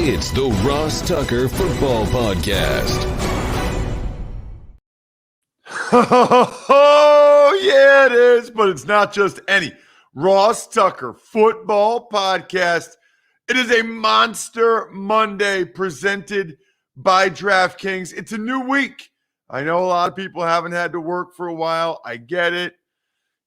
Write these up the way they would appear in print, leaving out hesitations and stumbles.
It's the Ross Tucker Football Podcast. Oh, yeah, it is, but it's not just any Ross Tucker Football Podcast. It is a Monster Monday presented by DraftKings. It's a new week. I know a lot of people haven't had to work for a while. I get it.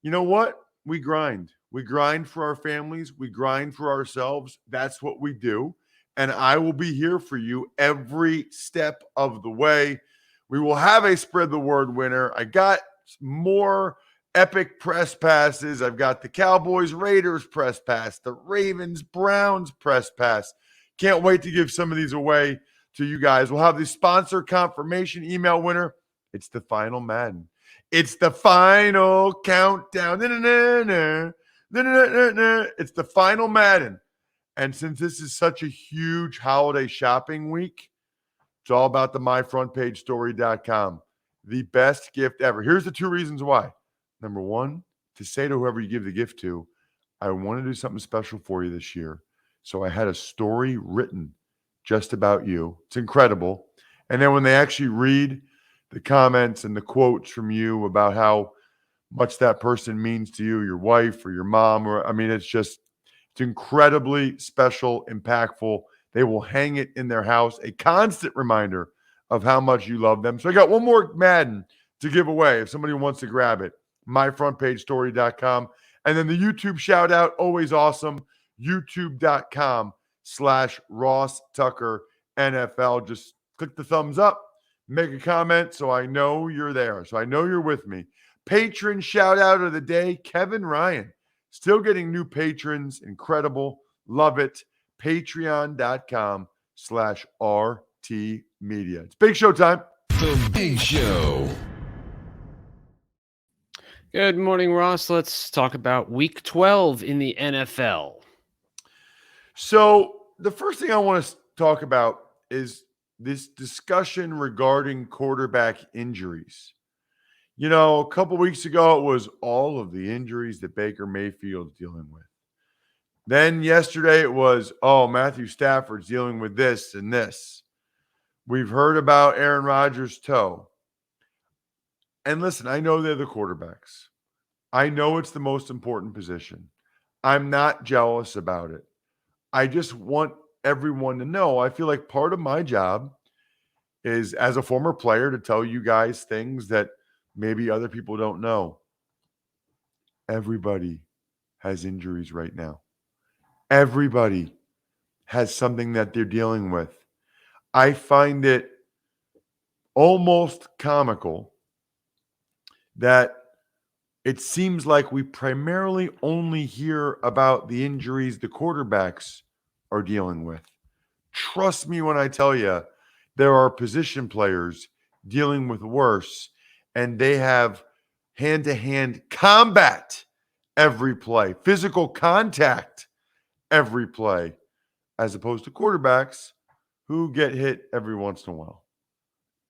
You know what? We grind. We grind for our families. We grind for ourselves. That's what we do. And I will be here for you every step of the way. We will have a spread the word winner. I got more epic press passes. I've got the Cowboys Raiders press pass, the Ravens Browns press pass. Can't wait to give some of these away to you guys. We'll have the sponsor confirmation email winner. It's the final Madden. It's the final countdown. It's the final Madden. And since this is such a huge holiday shopping week, it's all about the myfrontpagestory.com. The best gift ever. Here's the two reasons why. Number one, to say to whoever you give the gift to, I want to do something special for you this year. So I had a story written just about you. It's incredible. And then when they actually read the comments and the quotes from you about how much that person means to you, your wife or your mom, it's incredibly special, impactful. They will hang it in their house, a constant reminder of how much you love them. So I got one more Madden to give away if somebody wants to grab it. myfrontpagestory.com. And then the YouTube shout out, always awesome. youtube.com/Ross Tucker NFL. Just click the thumbs up, make a comment so I know you're there. So I know you're with me. Patron shout out of the day, Kevin Ryan. Still getting new patrons. Incredible. Love it. Patreon.com/RT Media. It's Big Show time. The Big Show. Good morning, Ross. Let's talk about Week 12 in the NFL. So the first thing I want to talk about is this discussion regarding quarterback injuries. You know, a couple weeks ago, it was all of the injuries that Baker Mayfield's dealing with. Then yesterday it was, Matthew Stafford's dealing with this and this. We've heard about Aaron Rodgers' toe. And listen, I know they're the quarterbacks. I know it's the most important position. I'm not jealous about it. I just want everyone to know. I feel like part of my job is, as a former player, to tell you guys things that maybe other people don't know. Everybody has injuries right now. Everybody has something that they're dealing with. I find it almost comical that it seems like we primarily only hear about the injuries the quarterbacks are dealing with. Trust me when I tell you, there are position players dealing with worse, and they have hand-to-hand combat every play, physical contact every play, as opposed to quarterbacks who get hit every once in a while.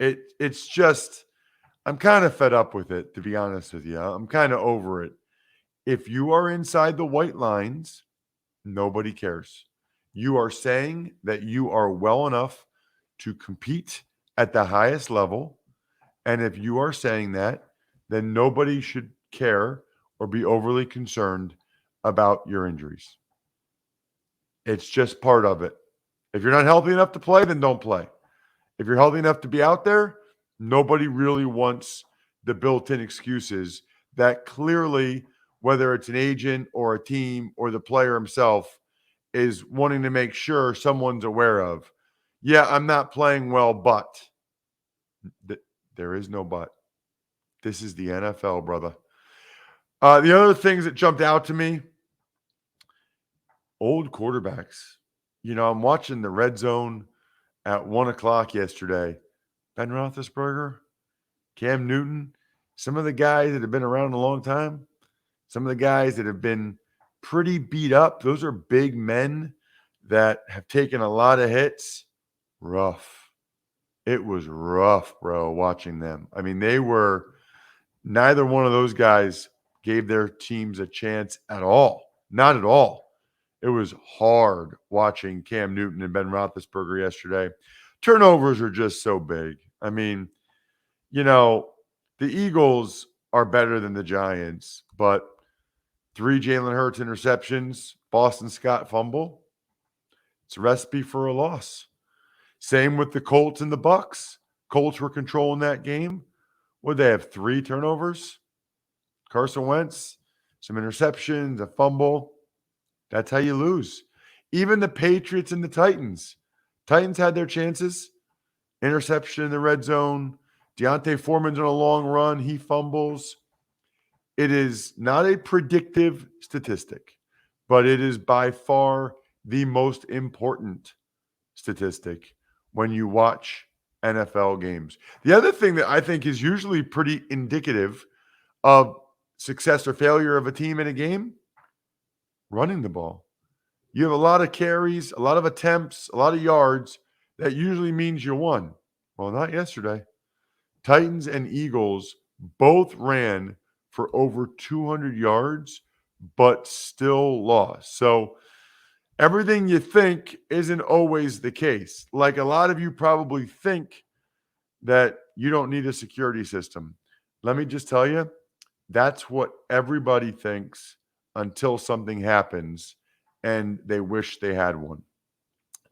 It's just, I'm kind of fed up with it, to be honest with you. I'm kind of over it. If you are inside the white lines, nobody cares. You are saying that you are well enough to compete at the highest level. And if you are saying that, then nobody should care or be overly concerned about your injuries. It's just part of it. If you're not healthy enough to play, then don't play. If you're healthy enough to be out there, nobody really wants the built-in excuses that clearly, whether it's an agent or a team or the player himself, is wanting to make sure someone's aware of. Yeah, I'm not playing well, but there is no but. This is the NFL, brother. The other things that jumped out to me, old quarterbacks. You know, I'm watching the Red Zone at 1 o'clock yesterday. Ben Roethlisberger, Cam Newton, some of the guys that have been around a long time, some of the guys that have been pretty beat up. Those are big men that have taken a lot of hits. Rough. It was rough, bro, watching them. I mean, neither one of those guys gave their teams a chance at all. Not at all. It was hard watching Cam Newton and Ben Roethlisberger yesterday. Turnovers are just so big. I mean, the Eagles are better than the Giants, but 3 Jalen Hurts interceptions, Boston Scott fumble. It's a recipe for a loss. Same with the Colts and the Bucs. Colts were controlling that game. Would they have 3 turnovers? Carson Wentz, some interceptions, a fumble. That's how you lose. Even the Patriots and the Titans. Titans had their chances. Interception in the red zone. Deontay Foreman's on a long run. He fumbles. It is not a predictive statistic, but it is by far the most important statistic when you watch NFL games. The other thing that I think is usually pretty indicative of success or failure of a team in a game, running the ball. You have a lot of carries, a lot of attempts, a lot of yards. That usually means you won. Well, not yesterday. Titans and Eagles both ran for over 200 yards, but still lost. So everything you think isn't always the case. Like a lot of you probably think that you don't need a security system. Let me just tell you, that's what everybody thinks until something happens and they wish they had one.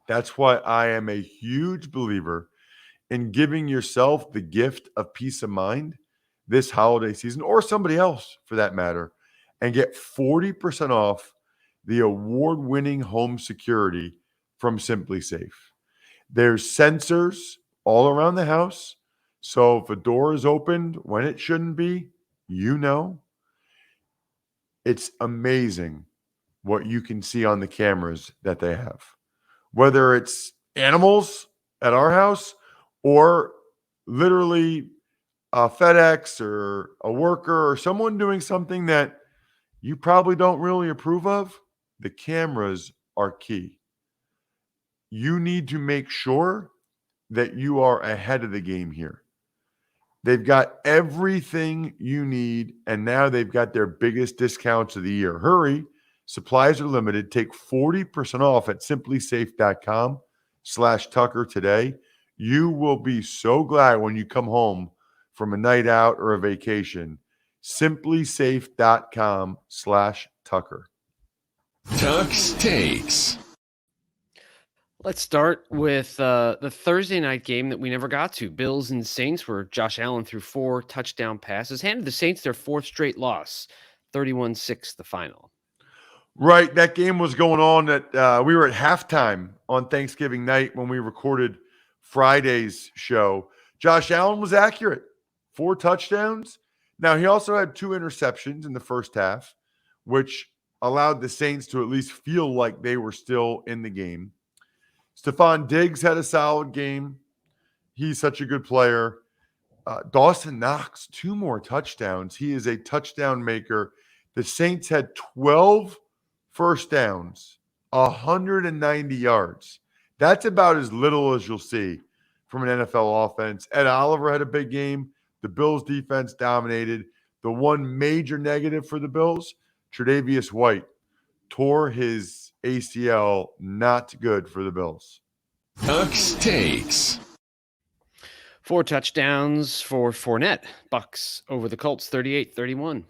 That's why I am a huge believer in giving yourself the gift of peace of mind this holiday season, or somebody else for that matter, and get 40% off the award-winning home security from Simply Safe. There's sensors all around the house, so if a door is opened when it shouldn't be, it's amazing what you can see on the cameras that they have. Whether it's animals at our house or literally a FedEx or a worker or someone doing something that you probably don't really approve of, the cameras are key. You need to make sure that you are ahead of the game here. They've got everything you need, and now they've got their biggest discounts of the year. Hurry. Supplies are limited. Take 40% off at simplysafe.com/Tucker today. You will be so glad when you come home from a night out or a vacation. simplysafe.com/Tucker. Tuck's Takes. Let's start with the Thursday night game that we never got to. Bills and Saints, where Josh Allen threw 4 touchdown passes, handed the Saints their 4th straight loss, 31-6 the final. Right. That game was going on we were at halftime on Thanksgiving night when we recorded Friday's show. Josh Allen was accurate. 4 touchdowns. Now, he also had 2 interceptions in the first half, which allowed the Saints to at least feel like they were still in the game. Stephon Diggs had a solid game. He's such a good player. Dawson Knox, 2 more touchdowns. He is a touchdown maker. The Saints had 12 first downs, 190 yards. That's about as little as you'll see from an NFL offense. Ed Oliver had a big game. The Bills defense dominated. The one major negative for the Bills, Tre'Davious White tore his ACL. Not good for the Bills. Tuck's Takes. 4 touchdowns for Fournette. Bucks over the Colts, 38-31.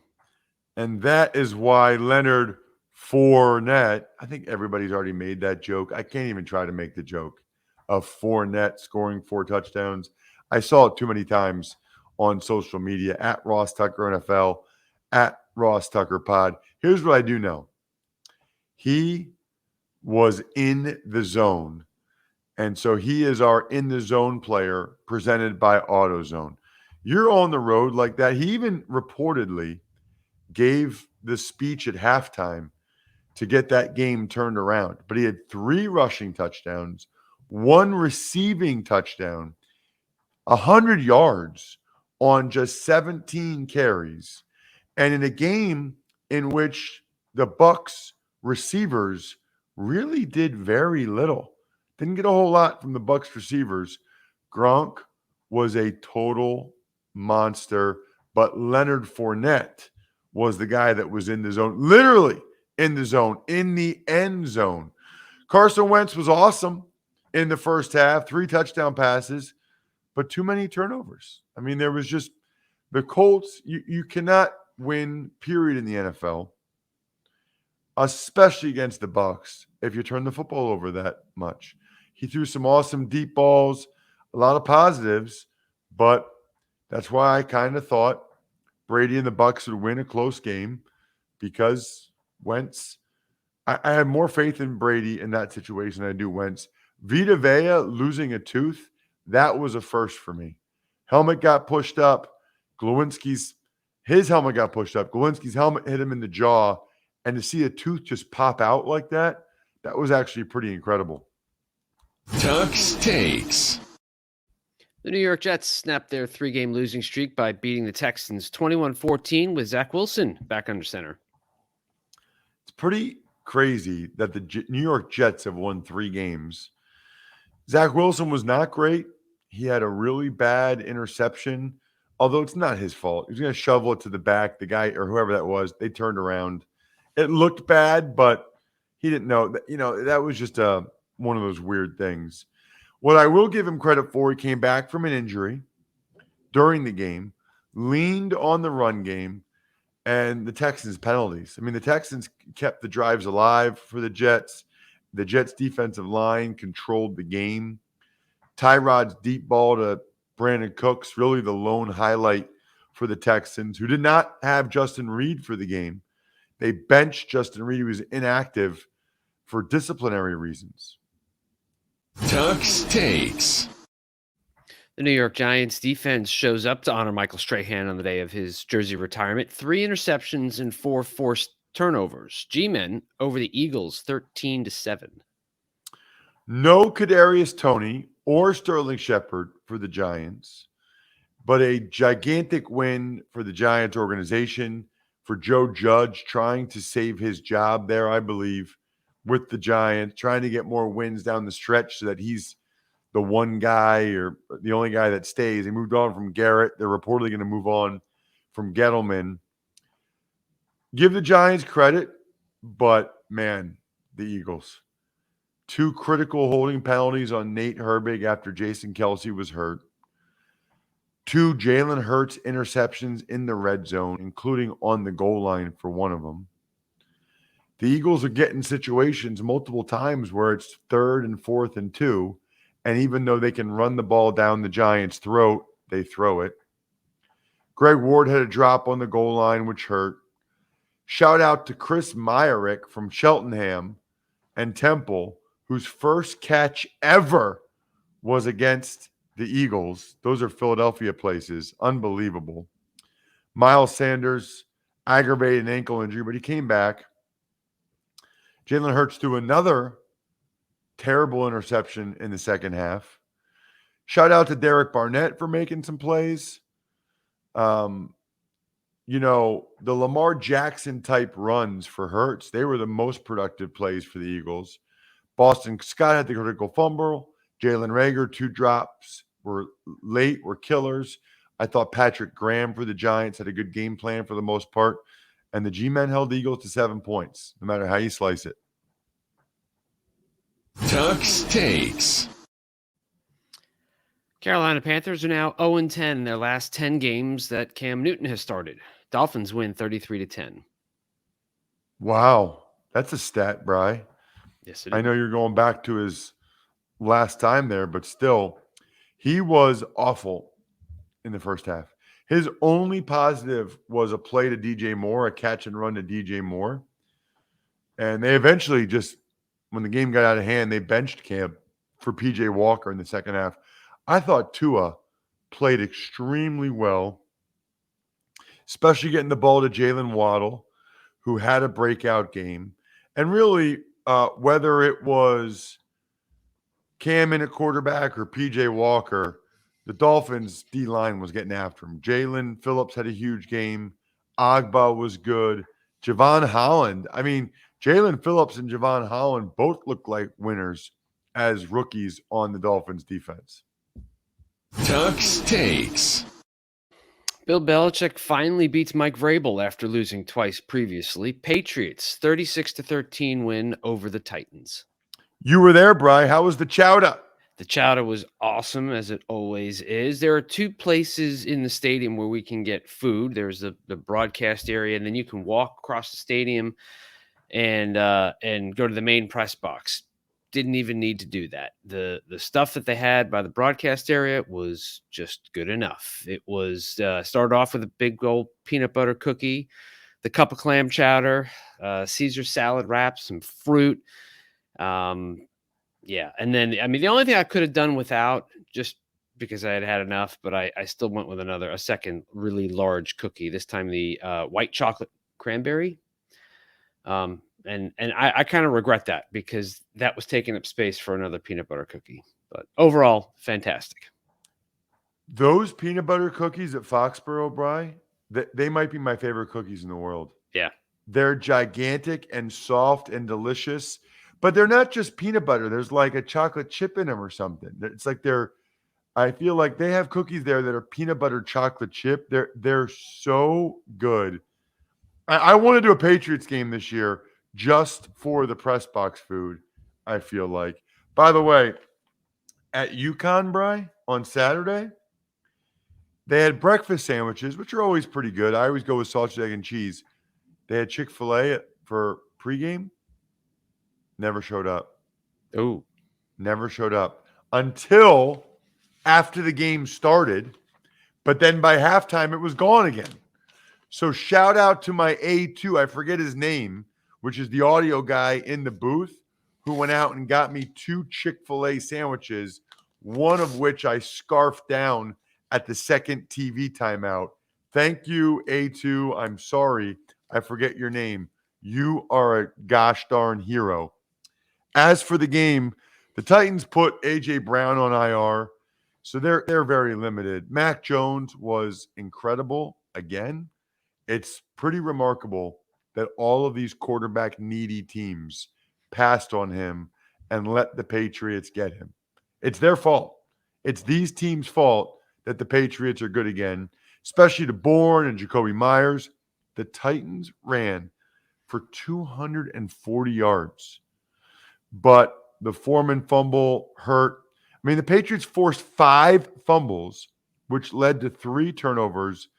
And that is why Leonard Fournette, I think everybody's already made that joke. I can't even try to make the joke of Fournette scoring 4 touchdowns. I saw it too many times on social media, at Ross Tucker NFL, at Ross Tucker Pod. Here's what I do know. He was in the zone. And so he is our in the zone player presented by AutoZone. You're on the road like that. He even reportedly gave the speech at halftime to get that game turned around. But he had 3 rushing touchdowns, 1 receiving touchdown, 100 yards on just 17 carries. And in a game in which the Bucs receivers really did very little. Didn't get a whole lot from the Bucs receivers. Gronk was a total monster, but Leonard Fournette was the guy that was in the zone, literally in the zone, in the end zone. Carson Wentz was awesome in the first half, 3 touchdown passes, but too many turnovers. I mean, there was just the Colts. You cannot win, period, in the NFL, especially against the Bucs, if you turn the football over that much. He threw some awesome deep balls, a lot of positives, but that's why I kind of thought Brady and the Bucs would win a close game, because Wentz, I have more faith in Brady in that situation than I do Wentz. Vita Vea losing a tooth, that was a first for me. Helmet got pushed up. His helmet got pushed up. Glowinski's helmet hit him in the jaw. And to see a tooth just pop out like that, that was actually pretty incredible. Tuck's Takes. The New York Jets snapped their 3-game losing streak by beating the Texans 21-14 with Zach Wilson back under center. It's pretty crazy that the New York Jets have won 3 games. Zach Wilson was not great. He had a really bad interception, although it's not his fault. He was going to shovel it to the back. The guy or whoever that was, they turned around. It looked bad, but he didn't know. That was just one of those weird things. What I will give him credit for, he came back from an injury during the game, leaned on the run game, and the Texans' penalties. I mean, the Texans kept the drives alive for the Jets. The Jets' defensive line controlled the game. Tyrod's deep ball to Brandon Cooks, really the lone highlight for the Texans, who did not have Justin Reed for the game. They benched Justin Reed, who was inactive for disciplinary reasons. Tuck's Takes. The New York Giants defense shows up to honor Michael Strahan on the day of his jersey retirement. 3 interceptions and 4 forced turnovers. G-men over the Eagles 13-7. No Kadarius Toney or Sterling Shepard for the Giants, but a gigantic win for the Giants organization, for Joe Judge trying to save his job there, I believe, with the Giants, trying to get more wins down the stretch so that he's the one guy or the only guy that stays. They moved on from Garrett. They're reportedly going to move on from Gettleman. Give the Giants credit, but, man, the Eagles. 2 critical holding penalties on Nate Herbig after Jason Kelce was hurt. 2 Jalen Hurts interceptions in the red zone, including on the goal line for one of them. The Eagles are getting situations multiple times where it's 3rd and 4th and 2, and even though they can run the ball down the Giants' throat, they throw it. Greg Ward had a drop on the goal line, which hurt. Shout out to Chris Myrick from Cheltenham and Temple, whose first catch ever was against the Eagles. Those are Philadelphia places. Unbelievable. Miles Sanders aggravated an ankle injury, but he came back. Jalen Hurts threw another terrible interception in the second half. Shout out to Derek Barnett for making some plays. The Lamar Jackson type runs for Hurts, they were the most productive plays for the Eagles. Boston Scott had the critical fumble. Jalen Reagor, 2 drops were late, were killers. I thought Patrick Graham for the Giants had a good game plan for the most part. And the G-men held the Eagles to 7 points, no matter how you slice it. Tuck's Takes. Carolina Panthers are now 0-10 in their last 10 games that Cam Newton has started. Dolphins win 33-10. Wow. That's a stat, Bri. Yes, it is. I know you're going back to his last time there, but still, he was awful in the first half. His only positive was a play to DJ Moore, a catch and run to DJ Moore. And they eventually just, when the game got out of hand, they benched Cam for PJ Walker in the second half. I thought Tua played extremely well, especially getting the ball to Jalen Waddle, who had a breakout game. And really, whether it was Cam in a quarterback or PJ Walker, the Dolphins' D-line was getting after him. Jalen Phillips had a huge game. Agba was good. Javon Holland. I mean, Jalen Phillips and Javon Holland both look like winners as rookies on the Dolphins' defense. Tuck's Takes. Bill Belichick finally beats Mike Vrabel after losing twice previously. Patriots 36-13 win over the Titans. You were there, Bri. How was the chowder? The chowder was awesome, as it always is. There are two places in the stadium where we can get food. There's the broadcast area, and then you can walk across the stadium and go to the main press box. Didn't even need to do that. The stuff that they had by the broadcast area was just good enough. It was started off with a big old peanut butter cookie, the cup of clam chowder, Caesar salad wraps, some fruit. Yeah, and then the only thing I could have done without, just because I had enough, but I still went with a second really large cookie. This time the white chocolate cranberry. And I kind of regret that because that was taking up space for another peanut butter cookie. But overall, fantastic. Those peanut butter cookies at Foxborough, Bri, they might be my favorite cookies in the world. Yeah. They're gigantic and soft and delicious, but they're not just peanut butter. There's like a chocolate chip in them or something. It's like I feel like they have cookies there that are peanut butter chocolate chip. They're so good. I want to do a Patriots game this year just for the press box food, I feel like. By the way, at UConn, Bri, on Saturday, they had breakfast sandwiches, which are always pretty good. I always go with sausage, egg, and cheese. They had Chick-fil-A for pregame. Never showed up. Oh. Never showed up until after the game started. But then by halftime, it was gone again. So shout out to my A2, I forget his name, which is the audio guy in the booth, who went out and got me 2 Chick-fil-A sandwiches, one of which I scarfed down at the second TV timeout. Thank you, A2. I'm sorry, I forget your name. You are a gosh darn hero. As for the game, the Titans put A.J. Brown on IR, so they're very limited. Mac Jones was incredible again. It's pretty remarkable that all of these quarterback-needy teams passed on him and let the Patriots get him. It's their fault. It's these teams' fault that the Patriots are good again, especially to Bourne and Jacoby Myers. The Titans ran for 240 yards, but the Foreman fumble hurt. The Patriots forced 5 fumbles, which led to 3 turnovers,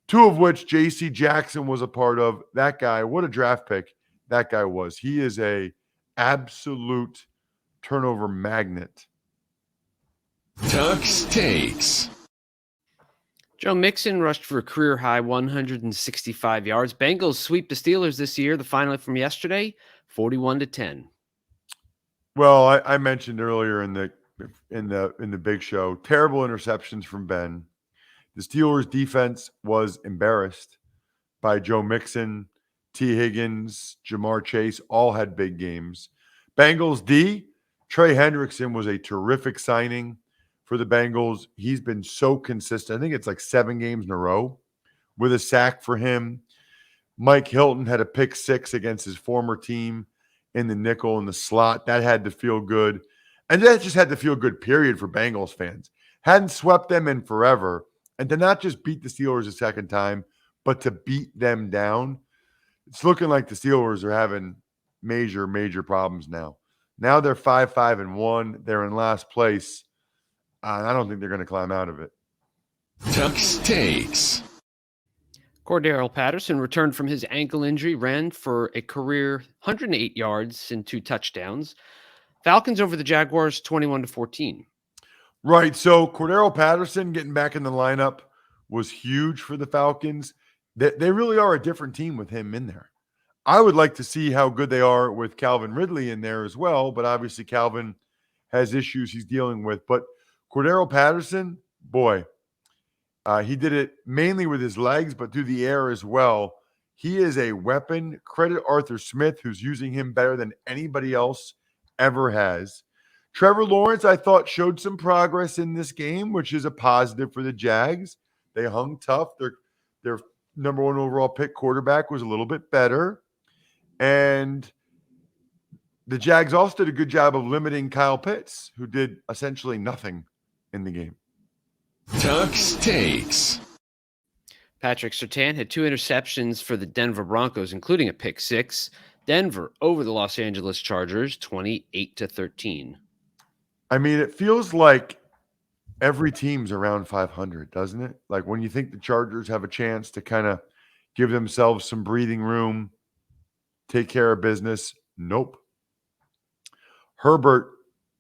2 of which J.C. Jackson was a part of. That guy, what a draft pick that guy was. He is a absolute turnover magnet. Tuck's Takes. Joe Mixon rushed for a career-high 165 yards. Bengals sweep the Steelers this year. The final from yesterday, 41-10. Well, I mentioned earlier in the big show, terrible interceptions from Ben. The Steelers' defense was embarrassed by Joe Mixon, T. Higgins, Jamar Chase, all had big games. Bengals D, Trey Hendrickson was a terrific signing for the Bengals. He's been so consistent. I think it's like 7 games in a row with a sack for him. Mike Hilton had a pick 6 against his former team in the nickel in the slot. That had to feel good. And that just had to feel good, period, for Bengals fans. Hadn't swept them in forever. And to not just beat the Steelers a second time, but to beat them down. It's looking like the Steelers are having major, major problems now. Now they're 5-1. They're in last place. I don't think they're going to climb out of it. Tuck's Takes. Cordero Patterson returned from his ankle injury, ran for a career 108 yards and 2 touchdowns. Falcons over the Jaguars 21-14. Right. So Cordero Patterson getting back in the lineup was huge for the Falcons. They really are a different team with him in there. I would like to see how good they are with Calvin Ridley in there as well, but obviously Calvin has issues he's dealing with. But Cordero Patterson, boy, he did it mainly with his legs, but through the air as well. He is a weapon. Credit Arthur Smith, who's using him better than anybody else ever has. Trevor Lawrence, I thought, showed some progress in this game, which is a positive for the Jags. They hung tough. Their number 1 overall pick quarterback was a little bit better. And the Jags also did a good job of limiting Kyle Pitts, who did essentially nothing in the game. Tuck's Takes. Patrick Surtain had 2 interceptions for the Denver Broncos, including a pick six. Denver over the Los Angeles Chargers, 28-13. I mean, it feels like every team's around 500, doesn't it? Like when you think the Chargers have a chance to kind of give themselves some breathing room, take care of business. Nope. Herbert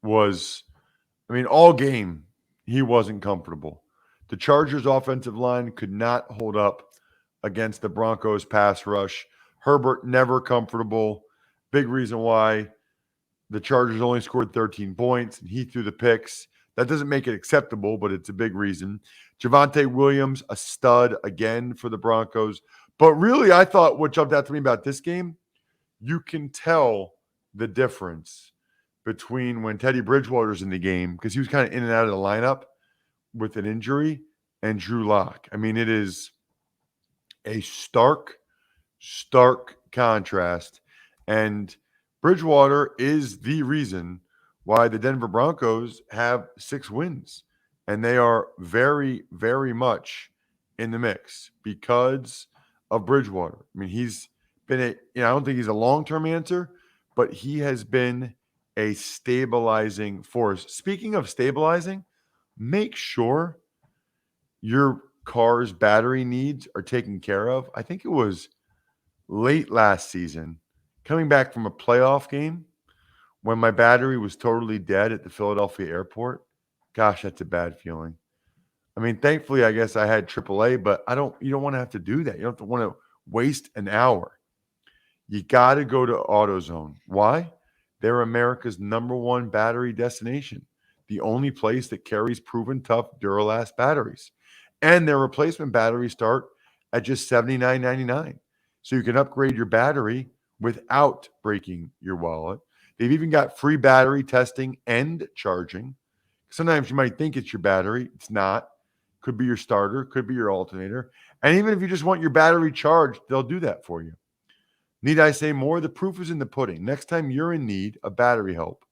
was, all game, he wasn't comfortable. The Chargers' offensive line could not hold up against the Broncos' pass rush. Herbert never comfortable. Big reason why the Chargers only scored 13 points and he threw the picks. That doesn't make it acceptable, but it's a big reason. Javonte Williams, a stud again for the Broncos. But really, I thought what jumped out to me about this game, you can tell the difference between when Teddy Bridgewater's in the game, because he was kind of in and out of the lineup with an injury, and Drew Lock. I mean, it is a stark contrast. And Bridgewater is the reason why the Denver Broncos have 6 wins. And they are very, very much in the mix because of Bridgewater. I mean, he's been I don't think he's a long-term answer, but he has been a stabilizing force. Speaking of stabilizing, make sure your car's battery needs are taken care of. I think it was late last season, coming back from a playoff game when my battery was totally dead at the Philadelphia airport. Gosh, that's a bad feeling. I mean, thankfully, I guess I had AAA, but you don't want to have to do that. You don't want to waste an hour. You got to go to AutoZone. Why? They're America's #1 battery destination, the only place that carries proven tough Duralast batteries. And their replacement batteries start at just $79.99. So you can upgrade your battery without breaking your wallet. They've even got free battery testing and charging. Sometimes you might think it's your battery. It's not. Could be your starter, could be your alternator. And even if you just want your battery charged, they'll do that for you. Need I say more? The proof is in the pudding. Next time you're in need of battery help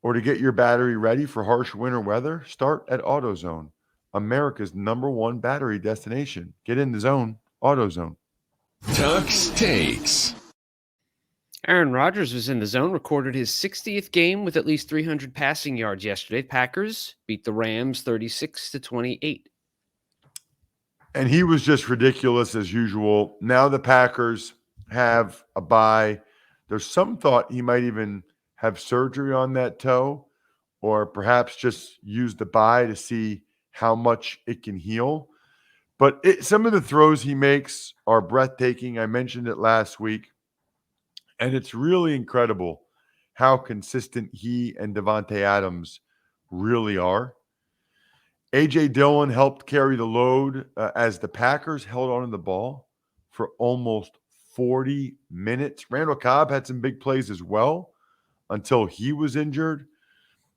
or to get your battery ready for harsh winter weather, start at AutoZone, America's #1 battery destination. Get in the zone, AutoZone. Tuck's Takes. Aaron Rodgers was in the zone, recorded his 60th game with at least 300 passing yards yesterday. Packers beat the Rams 36-28. And he was just ridiculous as usual. Now the Packers have a bye. There's some thought he might even have surgery on that toe or perhaps just use the bye to see how much it can heal. But some of the throws he makes are breathtaking. I mentioned it last week. And it's really incredible how consistent he and Devontae Adams really are. A.J. Dillon helped carry the load as the Packers held on to the ball for almost 40 minutes. Randall Cobb had some big plays as well until he was injured.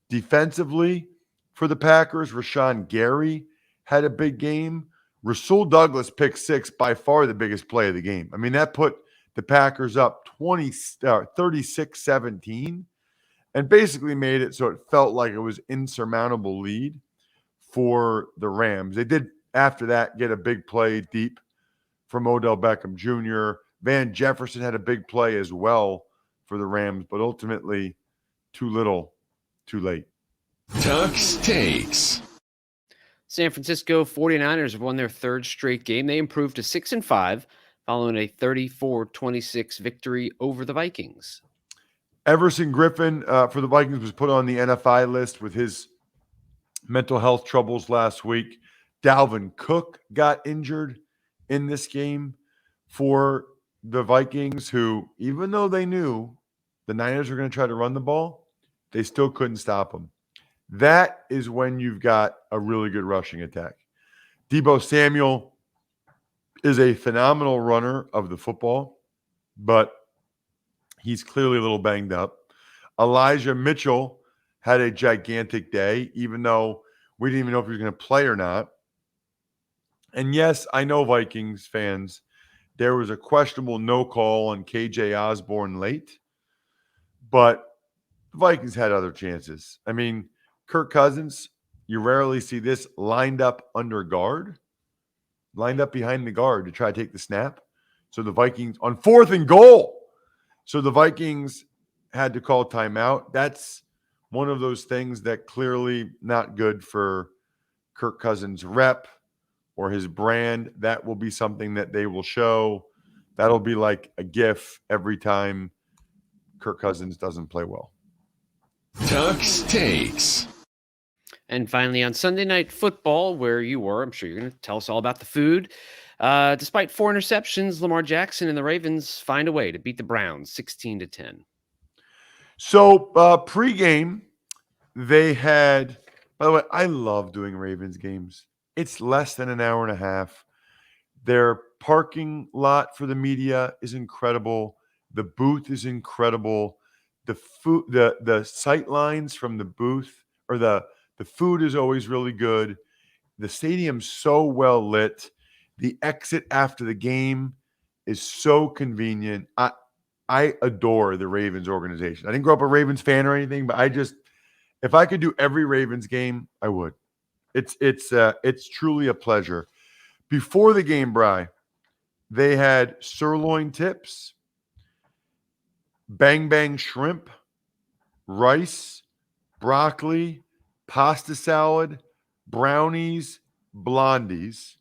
Defensively for the Packers, Rashawn Gary had a big game. Rasul Douglas picked 6, by far the biggest play of the game. I mean, that put the Packers up 36-17 and basically made it so it felt like it was insurmountable lead for the Rams. They did, after that, get a big play deep from Odell Beckham Jr. Van Jefferson had a big play as well for the Rams, but ultimately too little, too late. Tuck's Takes. San Francisco 49ers have won their 3rd straight game. They improved to 6-5 following a 34-26 victory over the Vikings. Everson Griffin for the Vikings was put on the NFI list with his mental health troubles last week. Dalvin Cook got injured in this game for the Vikings, who, even though they knew the Niners were going to try to run the ball, they still couldn't stop them. That is when you've got a really good rushing attack. Deebo Samuel is a phenomenal runner of the football, but he's clearly a little banged up. Elijah Mitchell had a gigantic day, even though we didn't even know if he was going to play or not. And yes, I know Vikings fans, there was a questionable no call on KJ Osborne late, but the Vikings had other chances. I mean, Kirk Cousins, you rarely see this, lined up under guard lined up behind the guard to try to take the snap. So the Vikings on 4th and goal. So the Vikings had to call timeout. That's one of those things that clearly not good for Kirk Cousins' rep or his brand. That will be something that they will show. That'll be like a GIF every time Kirk Cousins doesn't play well. Tuck's Takes. And finally, on Sunday Night Football, where you were, I'm sure you're going to tell us all about the food. Despite 4 interceptions, Lamar Jackson and the Ravens find a way to beat the Browns 16-10. So pregame, they had, by the way, I love doing Ravens games. It's less than an hour and a half. Their parking lot for the media is incredible. The booth is incredible. The food, the sight lines from the booth, or the food is always really good. The stadium's so well lit. The exit after the game is so convenient. I adore the Ravens organization. I didn't grow up a Ravens fan or anything, but if I could do every Ravens game, I would. It's truly a pleasure. Before the game, Bri, they had sirloin tips, bang bang shrimp, rice, broccoli, pasta salad, brownies, blondies.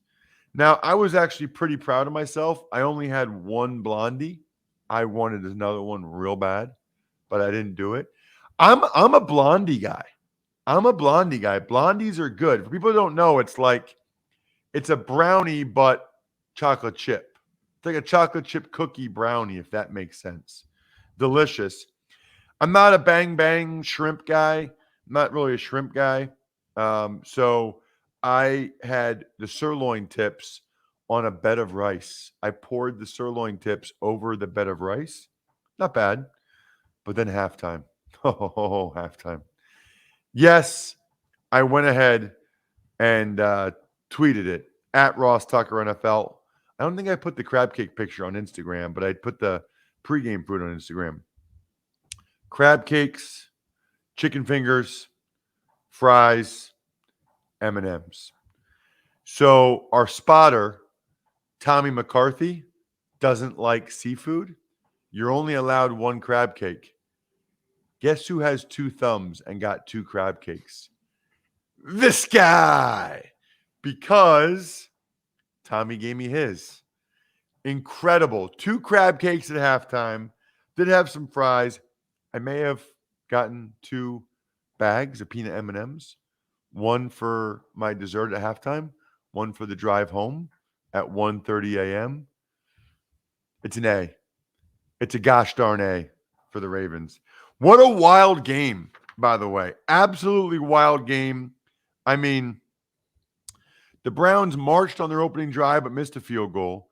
Now, I was actually pretty proud of myself. I only had one blondie. I wanted another one real bad, but I didn't do it. I'm a blondie guy. Blondies are good. For people who don't know, it's a brownie, but chocolate chip. It's like a chocolate chip cookie brownie, if that makes sense. Delicious. I'm not a bang bang shrimp guy. I'm not really a shrimp guy. So I had the sirloin tips on a bed of rice. I poured the sirloin tips over the bed of rice. Not bad. But then halftime. Oh, halftime. Yes, I went ahead and tweeted it at Ross Tucker NFL. I don't think I put the crab cake picture on Instagram, but I put the pregame food on Instagram. Crab cakes, chicken fingers, fries, M&Ms. So our spotter, Tommy McCarthy, doesn't like seafood. You're only allowed one crab cake. Guess who has 2 thumbs and got 2 crab cakes? This guy. Because Tommy gave me his. Incredible. 2 crab cakes at halftime. Did have some fries. I may have gotten 2 bags of peanut M&Ms. One for my dessert at halftime. One for the drive home at 1:30 a.m. It's an A. It's a gosh darn A for the Ravens. What a wild game, by the way. Absolutely wild game. I mean, the Browns marched on their opening drive but missed a field goal.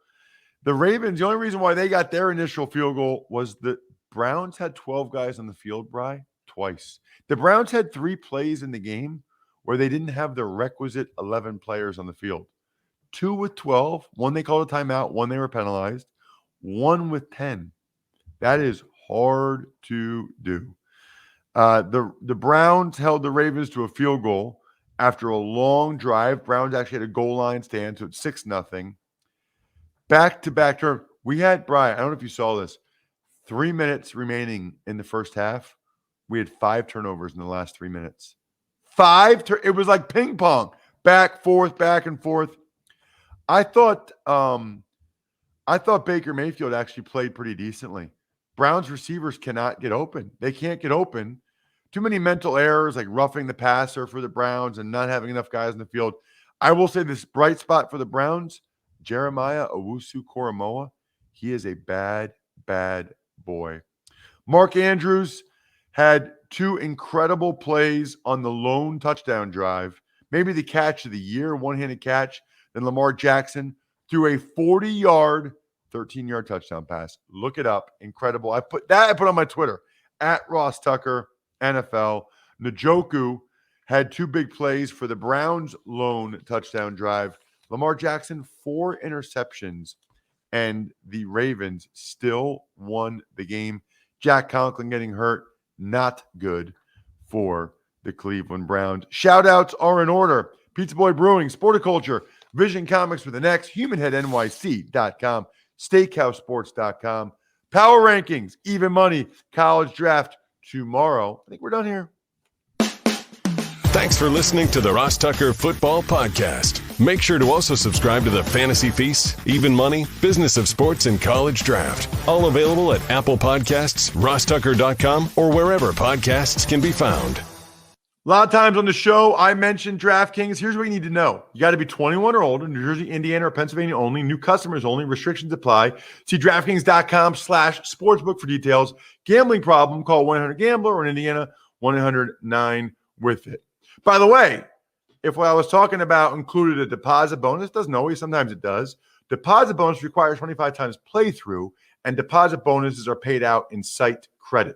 The Ravens, the only reason why they got their initial field goal was the Browns had 12 guys on the field, Bri, twice. The Browns had 3 plays in the game where they didn't have the requisite 11 players on the field. 2 with 12, one they called a timeout, one they were penalized, 1 with 10. That is hard to do. The Browns held the Ravens to a field goal after a long drive. Browns actually had a goal line stand, so it's 6-0. Back-to-back turn. We had, Brian, I don't know if you saw this, 3 minutes remaining in the first half. We had 5 turnovers in the last 3 minutes. It was like ping pong. Back, forth, back and forth. I thought Baker Mayfield actually played pretty decently. Browns receivers cannot get open. They can't get open. Too many mental errors, like roughing the passer for the Browns and not having enough guys in the field. I will say this bright spot for the Browns, Jeremiah Owusu-Koramoah. He is a bad, bad boy. Mark Andrews had 2 incredible plays on the lone touchdown drive. Maybe the catch of the year, one-handed catch. Then Lamar Jackson threw a 40-yard, 13-yard touchdown pass. Look it up. Incredible. I put on my Twitter, at Ross Tucker, NFL. Njoku had 2 big plays for the Browns' lone touchdown drive. Lamar Jackson, 4 interceptions, and the Ravens still won the game. Jack Conklin getting hurt, not good for the Cleveland Browns. Shout-outs are in order. Pizza Boy Brewing, Sporticulture, Vision Comics for the next, HumanHeadNYC.com, SteakhouseSports.com, Power Rankings, Even Money, College Draft tomorrow. I think we're done here. Thanks for listening to the Ross Tucker Football Podcast. Make sure to also subscribe to the Fantasy Feast, Even Money, Business of Sports, and College Draft. All available at Apple Podcasts, rosstucker.com, or wherever podcasts can be found. A lot of times on the show, I mentioned DraftKings. Here's what you need to know. You got to be 21 or older, New Jersey, Indiana, or Pennsylvania only. New customers only. Restrictions apply. See DraftKings.com/sportsbook for details. Gambling problem, call 1-800-GAMBLER, or in Indiana, 1-800-9-WITH-IT. By the way, if what I was talking about included a deposit bonus, doesn't always, sometimes it does. Deposit bonus requires 25 times playthrough, and deposit bonuses are paid out in site credit.